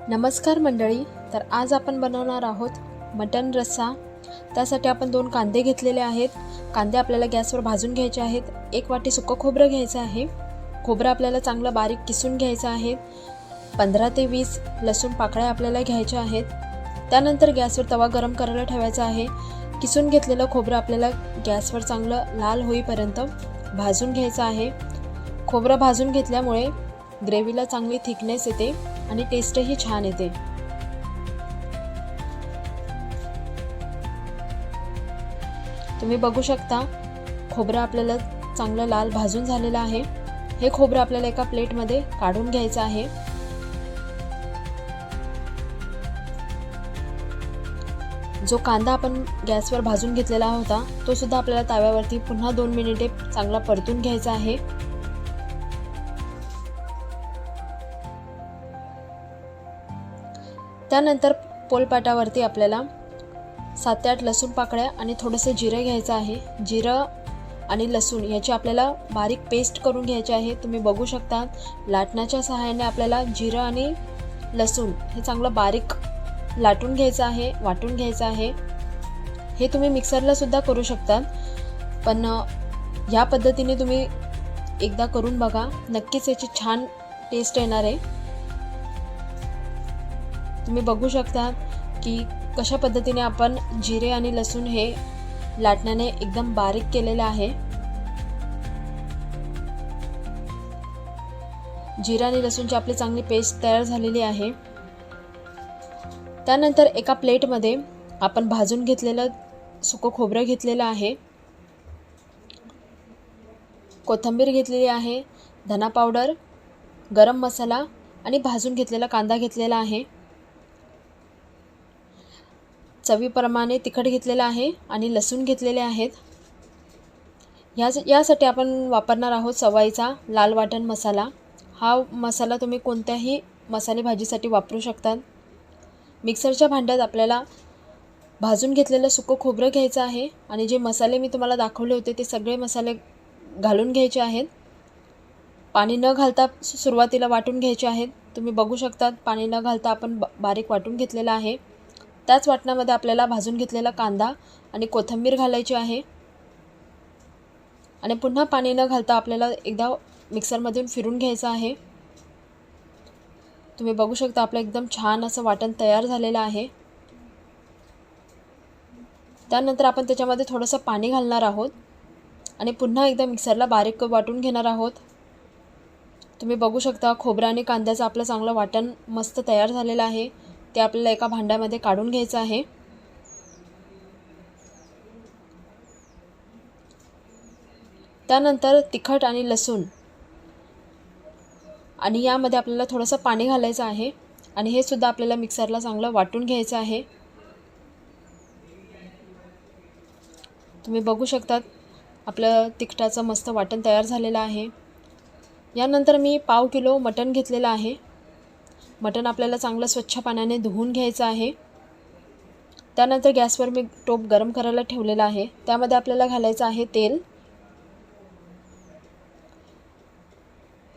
नमस्कार मंडळी. तर आज आपण बनवणार आहोत मटण रस्सा. त्यासाठी आपण 2 कांदे घेतलेले आहेत. कांदे आपल्याला गॅसवर भाजून घ्यायचे आहेत. 1 वाटी सुकं खोबरं घ्यायचं आहे. खोबरं आपल्याला चांगलं बारीक किसून घ्यायचं आहे. 15 ते 20 लसूण पाकळ्या आपल्याला घ्यायच्या आहेत. त्यानंतर गॅसवर तवा गरम करायला ठेवायचा आहे. किसून घेतलेलं खोबरं आपल्याला गॅसवर चांगलं लाल होईपर्यंत भाजून घ्यायचं आहे. खोबरं भाजून घेतल्यामुळे ग्रेव्हीला चांगली थिकनेस येते आणि टेस्टही छान येते. तुम्ही बघू शकता खोबरं आपल्याला चांगलं लाल भाजून झालेलं आहे. हे खोबरं आपल्याला एका प्लेटमध्ये काढून घ्यायचं आहे. जो कांदा आपण गॅसवर भाजून घेतलेला होता तो सुद्धा आपल्याला तव्यावरती पुन्हा 2 मिनिटे चांगला परतून घ्यायचा आहे. त्यानंतर पोलपाटावरती आपल्याला 7 ते 8 लसूण पाकळ्या आणि थोडंसं जिरं घ्यायचं आहे. जिरं आणि लसूण याची आपल्याला बारीक पेस्ट करून घ्यायची आहे. तुम्ही बघू शकता लाटण्याच्या सहाय्याने आपल्याला जिरं आणि लसूण हे चांगलं बारीक लाटून घ्यायचं आहे, वाटून घ्यायचं आहे. हे तुम्ही मिक्सरला सुद्धा करू शकता, पण ह्या पद्धतीने तुम्ही एकदा करून बघा, नक्कीच याची छान टेस्ट येणार आहे. तुम्ही बघू शकता की कशा पद्धतीने आपण जिरे आणि लसूण हे लाटण्याने एकदम बारीक केलेले आहे. जिरा आणि लसूणची आपली चांगली पेस्ट तयार झालेली आहे. त्यानंतर एका प्लेटमध्ये आपण भाजून घेतलेलं सुकं खोबरं घेतलेलं आहे, कोथिंबीर घेतलेली आहे, धना पावडर, गरम मसाला आणि भाजून घेतलेला कांदा घेतलेला आहे. चवीप्रमाणे तिखट घेतलेलं आहे आणि लसूण घेतलेले आहेत. यासाठी आपण वापरणार आहोत सवाईचा लाल वाटण मसाला. हा मसाला तुम्ही कोणत्याही मसाले भाजीसाठी वापरू शकता. मिक्सरच्या भांड्यात आपल्याला भाजून घेतलेलं सुकं खोबरं घ्यायचं आहे आणि जे मसाले मी तुम्हाला दाखवले होते ते सगळे मसाले घालून घ्यायचे आहेत. पाणी न घालता सुरुवातीला वाटून घ्यायचे आहेत. तुम्ही बघू शकता पाणी न घालता आपण बारीक वाटून घेतलेलं आहे. त्याच वाटणामध्ये आपल्याला भाजून घेतलेला कांदा आणि कोथिंबीर घालायची आहे आणि पुन्हा पाणी न घालता आपल्याला एकदा मिक्सरमधून फिरून घ्यायचं आहे. तुम्ही बघू शकता आपलं एकदम छान असं वाटण तयार झालेलं आहे. त्यानंतर आपण त्याच्यामध्ये थोडंसं पाणी घालणार आहोत आणि पुन्हा एकदा मिक्सरला बारीक वाटून घेणार आहोत. तुम्ही बघू शकता खोबरं आणि कांद्याचं आपलं चांगलं वाटण मस्त तयार झालेलं आहे. ते आपल्याला एका भांड्यामध्ये काढून घ्यायचं आहे. त्यानंतर तिखट आणि लसूण आणि यामध्ये आपल्याला थोडंसं पाणी घालायचं आहे आणि हे सुद्धा आपल्याला मिक्सरला चांगलं वाटून घ्यायचं आहे. तुम्ही बघू शकता आपलं तिखटाचं मस्त वाटण तयार झालेलं आहे. यानंतर मी 1/2 किलो मटण घेतलेलं आहे. मटण आपल्याला चांगलं स्वच्छ पाण्याने धुवून घ्यायचं आहे. त्यानंतर गॅसवर मी टोप गरम करायला ठेवलेला आहे. त्यामध्ये आपल्याला घालायचं आहे तेल.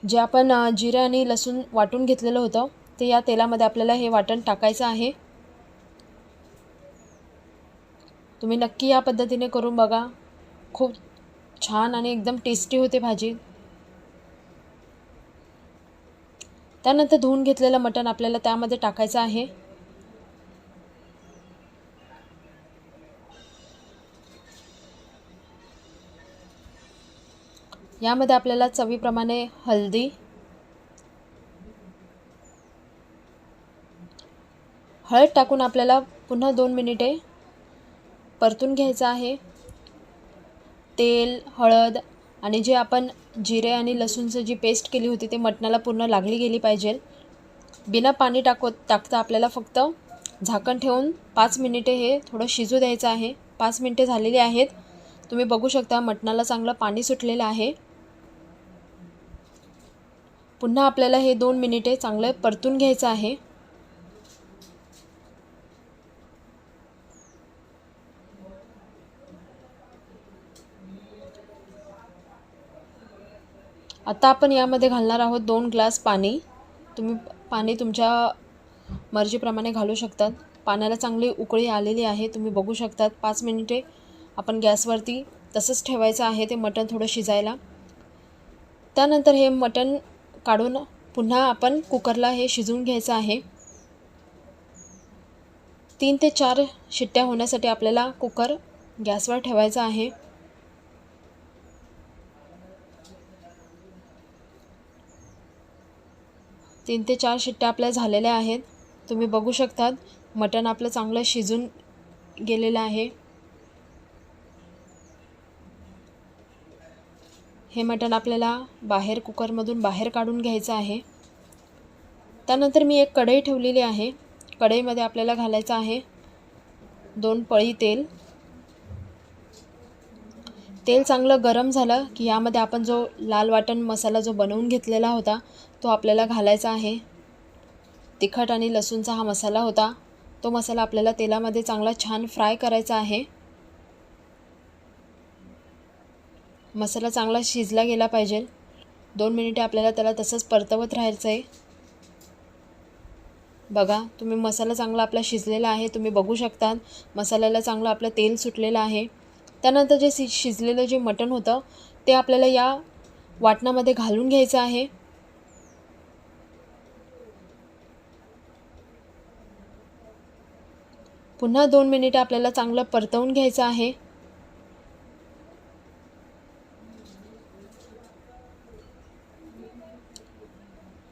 जे आपण जिरे आणि लसूण वाटून घेतलेलं होतं ते या तेलामध्ये आपल्याला हे वाटण टाकायचं आहे. तुम्ही नक्की या पद्धतीने करून बघा, खूप छान आणि एकदम टेस्टी होते भाजी. त्यानंतर धुवून घेतलेलं मटण आपल्याला त्यामध्ये टाकायचं आहे. यामध्ये आपल्याला चवीप्रमाणे हळद टाकून आपल्याला पुन्हा 2 मिनिटे परतून घ्यायचं आहे. तेल, हळद आणि जे आपण जिरे आणि लसूणची जी पेस्ट केली होती ते मटणाला पूर्ण लागली गेली पाहिजे. बिना पाणी टाकता आपल्याला फक्त झाकण ठेवून 5 मिनिटे हे थोडं शिजू द्यायचं आहे. 5 मिनिटे झालेली आहेत. तुम्ही बघू शकता मटणाला चांगलं पाणी सुटलेलं आहे. पुन्हा आपल्याला हे 2 मिनिटे चांगलं परतून घ्यायचं आहे. आता आपण यामध्ये घालणार आहोत 2 ग्लास पाणी. तुम्ही पाणी तुमच्या मर्जीप्रमाणे घालू शकतात. पाण्याला चांगली उकळी आलेली आहे, तुम्ही बघू शकतात. 5 मिनिटे आपण गॅसवरती तसंच ठेवायचं आहे ते मटण थोडं शिजायला. त्यानंतर हे मटण काढून पुन्हा आपण कुकरला हे शिजवून घ्यायचं आहे. 3 ते 4 शिट्ट्या होण्यासाठी आपल्याला कुकर गॅसवर ठेवायचा आहे. तीन ते 4 शिट्ट्या आपल्या झालेल्या आहेत. तुम्ही बघू शकतात मटण आपलं चांगलं शिजून गेलेलं आहे. हे मटण आपल्याला कुकरमधून बाहेर काढून घ्यायचं आहे. त्यानंतर मी एक कढई ठेवलेली आहे. कढईमध्ये आपल्याला घालायचं आहे 2 पळी तेल. तेल चांगलं गरम झालं की यामध्ये आपण जो लाल वाटण मसाला जो बनवून घेतलेला होता तो आपल्याला घालायचा आहे. तिखट आणि लसूणचा हा मसाला होता, तो मसाला आपल्याला तेलामध्ये चांगला छान फ्राय करायचा आहे. मसाला चांगला शिजला गेला पाहिजे. 2 मिनिटे आपल्याला त्याला तसंच परतवत राहायचं आहे. बघा तुम्ही मसाला चांगला आपला शिजलेला आहे. तुम्ही बघू शकता मसाल्याला चांगलं आपलं तेल सुटलेलं आहे. त्यानंतर जे शिजलेलं जे मटण होतं ते आपल्याला या वाटणामध्ये घालून घ्यायचं आहे. पुन्हा 2 मिनिटे आपल्याला चांगलं परतवून घ्यायचं आहे.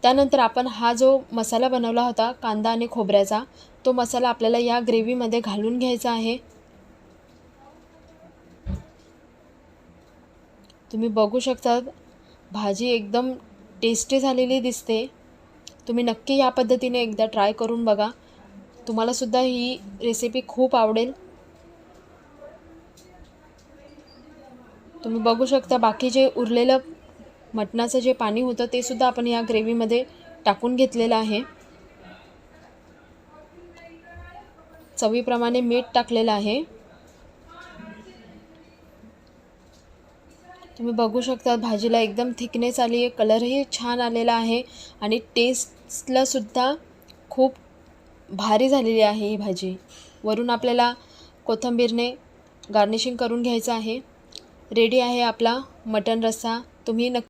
त्यानंतर आपण हा जो मसाला बनवला होता कांदा आणि खोबऱ्याचा, तो मसाला आपल्याला या ग्रेव्हीमध्ये घालून घ्यायचा आहे. तुम्ही बघू शकता भाजी एकदम टेस्टी झालेली दिसते. तुम्ही नक्की या पद्धतीने एकदा ट्राय करून बघा. तुम्हाला सुद्धा ही रेसिपी खूप आवडेल. तुम्ही बघू शकता बाकी जे उरलेलं मटणाचं जे पाणी होतं ते सुद्धा आपण या ग्रेव्हीमध्ये टाकून घेतलेलं आहे. चवीप्रमाणे मीठ टाकलेलं आहे. तुम्ही बघू शकता भाजीला एकदम थिकनेस आली आहे, कलरही छान आलेला आहे आणि टेस्टला सुद्धा खूप भारी झालेली आहे ही भाजी. वरून आपल्याला कोथिंबीरने गार्निशिंग करून घ्यायचं आहे. रेडी आहे आपला मटण रस्सा. तुम्ही